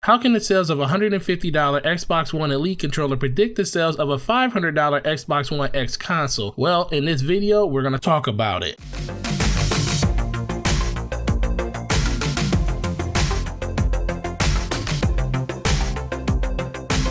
How can the sales of a $150 Xbox One Elite controller predict the sales of a $500 Xbox One X console? Well, in this video, we're going to talk about it.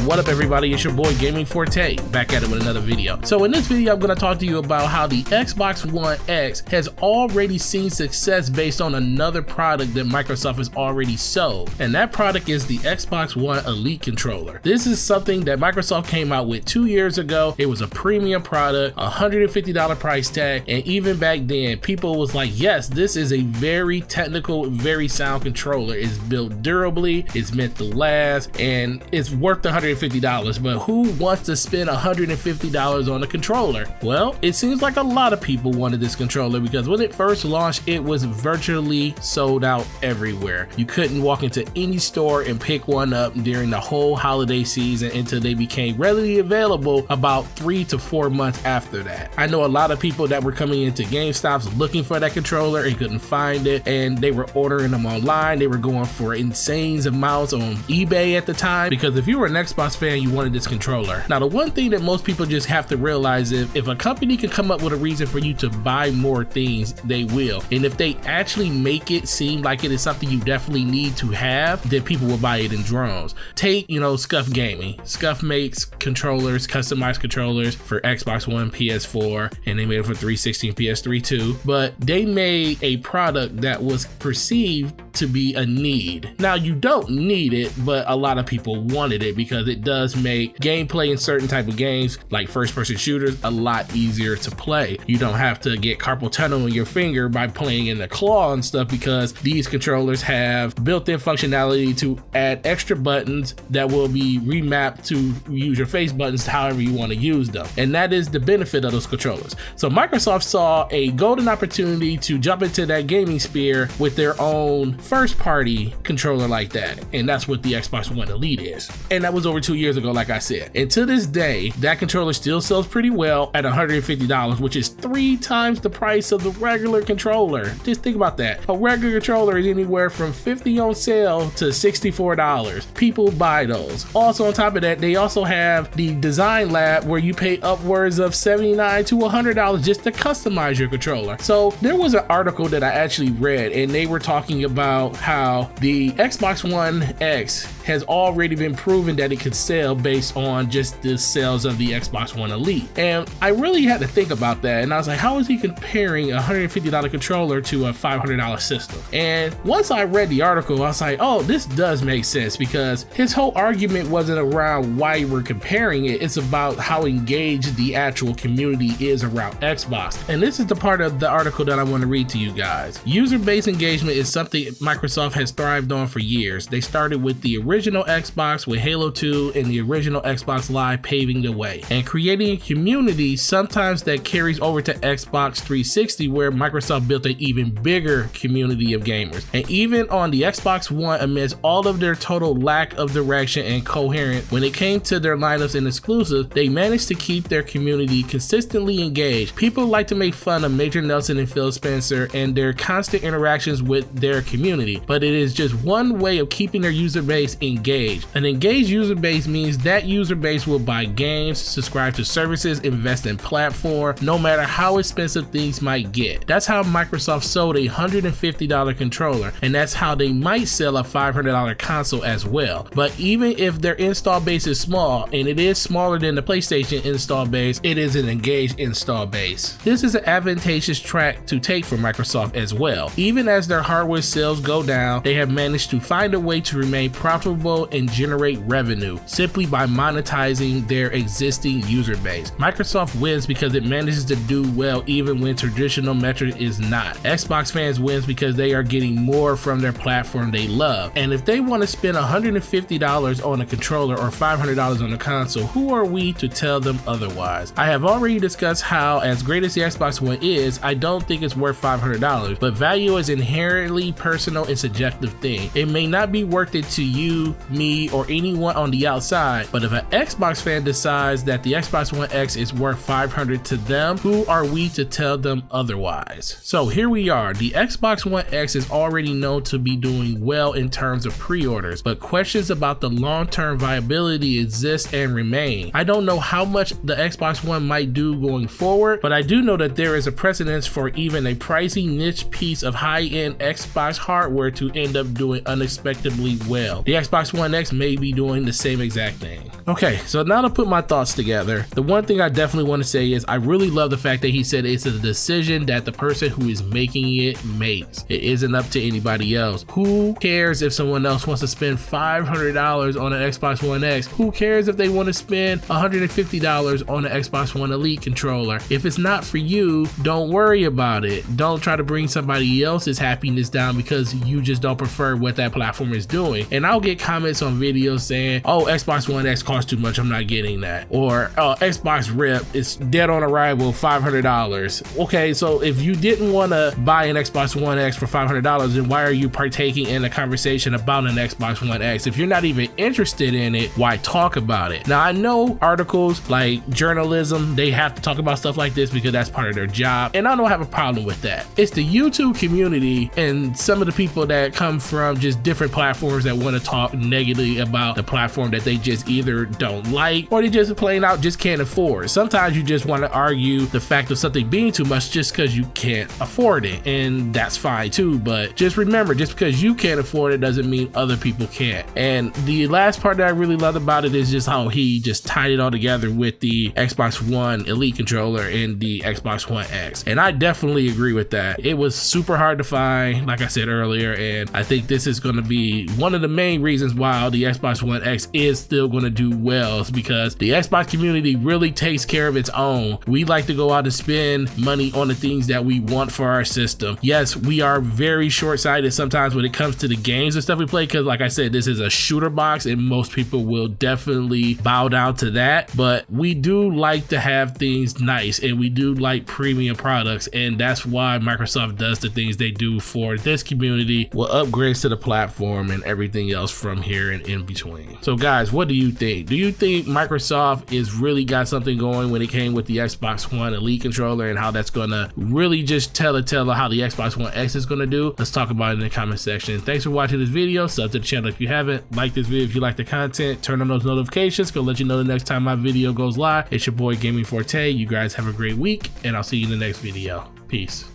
What up everybody, it's your boy Gaming Forte, back at it with another video. So in this video, I'm going to talk to you about how the Xbox One X has already seen success based on another product that Microsoft has already sold. And that product is the Xbox One Elite controller. This is something that Microsoft came out with 2 years ago. It was a premium product, $150 price tag. And even back then, people was like, yes, this is a very technical, very sound controller. It's built durably, it's meant to last, and it's worth the $150. But who wants to spend $150 on a controller? Well, it seems like a lot of people wanted this controller because when it first launched, it was virtually sold out everywhere. You couldn't walk into any store and pick one up during the whole holiday season until they became readily available about 3 to 4 months after that. I know a lot of people that were coming into GameStops looking for that controller and couldn't find it, and they were ordering them online. They were going for insane amounts on eBay at the time, because if you were an Xbox fan, you wanted this controller. Now, the one thing that most people just have to realize is if a company can come up with a reason for you to buy more things, they will. And if they actually make it seem like it is something you definitely need to have, then people will buy it in drones. Take, Scuf Gaming. Scuf makes controllers, customized controllers for Xbox One, PS4, and they made it for 360 and PS3 too. But they made a product that was perceived to be a need. Now, you don't need it, but a lot of people wanted it because it does make gameplay in certain type of games like first-person shooters a lot easier to play. You don't have to get carpal tunnel in your finger by playing in the claw and stuff, because these controllers have built-in functionality to add extra buttons that will be remapped to use your face buttons however you want to use them. And that is the benefit of those controllers. So Microsoft saw a golden opportunity to jump into that gaming sphere with their own first-party controller like that. And that's what the Xbox One Elite is. And that was over 2 years ago, like I said. And to this day, that controller still sells pretty well at $150, which is 3 times the price of the regular controller. Just think about that. A regular controller is anywhere from $50 on sale to $64. People buy those. Also, on top of that, they also have the design lab where you pay upwards of $79 to $100 just to customize your controller. So there was an article that I actually read, and they were talking about how the Xbox One X has already been proven that it could sell based on just the sales of the Xbox One Elite. And I really had to think about that, and I was like, how is he comparing a $150 controller to a $500 system? And once I read the article, I was like, oh, this does make sense, because his whole argument wasn't around why we're comparing it, it's about how engaged the actual community is around Xbox. And this is the part of the article that I want to read to you guys. User-based engagement is something Microsoft has thrived on for years. They started with the original Xbox with Halo 2 and the original Xbox Live paving the way, and creating a community sometimes that carries over to Xbox 360, where Microsoft built an even bigger community of gamers. And even on the Xbox One, amidst all of their total lack of direction and coherence when it came to their lineups and exclusives, they managed to keep their community consistently engaged. People like to make fun of Major Nelson and Phil Spencer and their constant interactions with their community, but it is just one way of keeping their user base engaged. An engaged user base means that user base will buy games, subscribe to services, invest in platform, no matter how expensive things might get. That's how Microsoft sold a $150 controller, and that's how they might sell a $500 console as well. But even if their install base is small, and it is smaller than the PlayStation install base, it is an engaged install base. This is an advantageous track to take for Microsoft as well. Even as their hardware sales go down, they have managed to find a way to remain profitable and generate revenue simply by monetizing their existing user base. Microsoft wins because it manages to do well even when traditional metric is not. Xbox fans wins because they are getting more from their platform they love. And if they want to spend $150 on a controller or $500 on a console, who are we to tell them otherwise? I have already discussed how, as great as the Xbox One is, I don't think it's worth $500, but value is inherently personal and subjective thing. It may not be worth it to you, me, or anyone on the the outside. But if an Xbox fan decides that the Xbox One X is worth $500 to them, who are we to tell them otherwise? So here we are. The Xbox One X is already known to be doing well in terms of pre-orders, but questions about the long-term viability exist and remain. I don't know how much the Xbox One might do going forward, but I do know that there is a precedence for even a pricey niche piece of high-end Xbox hardware to end up doing unexpectedly well. The Xbox One X may be doing the same exact thing. Okay, so now to put my thoughts together, the one thing I definitely want to say is I really love the fact that he said it's a decision that the person who is making it makes. It isn't up to anybody else. Who cares if someone else wants to spend $500 on an Xbox One X? Who cares if they want to spend $150 on an Xbox One Elite controller? If it's not for you, don't worry about it. Don't try to bring somebody else's happiness down because you just don't prefer what that platform is doing. And I'll get comments on videos saying, oh, Xbox One X costs too much, I'm not getting that. Or Xbox RIP, it's dead on arrival, $500. Okay, so if you didn't want to buy an Xbox One X for $500, then why are you partaking in a conversation about an Xbox One X? If you're not even interested in it, why talk about it? Now I know articles like journalism, they have to talk about stuff like this because that's part of their job, and I don't have a problem with that. It's the YouTube community and some of the people that come from just different platforms that want to talk negatively about the platform that they just either don't like or they just plain out just can't afford. Sometimes you just want to argue the fact of something being too much just because you can't afford it, and that's fine too, but just remember, just because you can't afford it doesn't mean other people can't. And the last part that I really love about it is just how he just tied it all together with the Xbox One Elite controller and the Xbox One X, and I definitely agree with that. It was super hard to find, like I said earlier, and I think this is going to be one of the main reasons why the Xbox One X is still going to do well, is because the Xbox community really takes care of its own. We like to go out and spend money on the things that we want for our system. Yes, we are very short-sighted sometimes when it comes to the games and stuff we play, because like I said, this is a shooter box and most people will definitely bow down to that, but we do like to have things nice and we do like premium products, and that's why Microsoft does the things they do for this community with upgrades to the platform and everything else from here and in between. So guys, what do you think? Do you think Microsoft is really got something going when it came with the Xbox One Elite controller and how that's gonna really just tell of how the Xbox One X is gonna do? Let's talk about it in the comment section. Thanks for watching this video. Sub to the channel if you haven't. Like this video if you like the content. Turn on those notifications, gonna let you know the next time my video goes live. It's your boy Gaming Forte. You guys have a great week and I'll see you in the next video. Peace.